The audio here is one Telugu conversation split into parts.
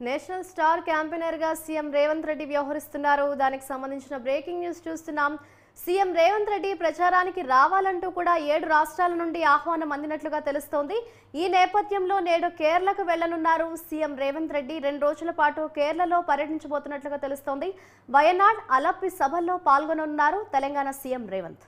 నేషనల్ స్టార్ క్యాంపెయినర్ గా సీఎం రేవంత్ రెడ్డి వ్యవహరిస్తున్నారు. దానికి సంబంధించిన బ్రేకింగ్ న్యూస్ చూస్తున్నాం. సీఎం రేవంత్ రెడ్డి ప్రచారానికి రావాలంటూ కూడా 7 రాష్ట్రాల నుండి ఆహ్వానం అందినట్లుగా తెలుస్తోంది. ఈ నేపథ్యంలో నేడు కేరళకు వెళ్లనున్నారు సీఎం రేవంత్ రెడ్డి. 2 రోజుల పాటు కేరళలో పర్యటించబోతున్నట్లుగా తెలుస్తోంది. వయనాడ్, అలప్పి సభల్లో పాల్గొననున్నారు Telangana CM Revanth.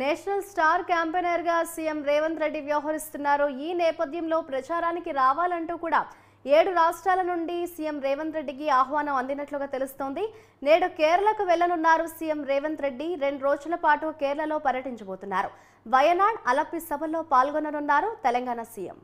National star campaigner గా సీఎం రేవంత్ రెడ్డి వ్యవహరిస్తున్నారు. ఈ నేపథ్యంలో ప్రచారానికి రావాలంటూ కూడా 7 రాష్ట్రాల నుండి సీఎం రేవంత్ రెడ్డికి ఆహ్వానం అందినట్లుగా తెలుస్తోంది. నేడు కేరళకు వెళ్లనున్నారు సీఎం రేవంత్ రెడ్డి. 2 రోజుల పాటు కేరళలో పర్యటించబోతున్నారు. వయనాడ్, అలప్పి సభల్లో పాల్గొననున్నారు తెలంగాణ సీఎం.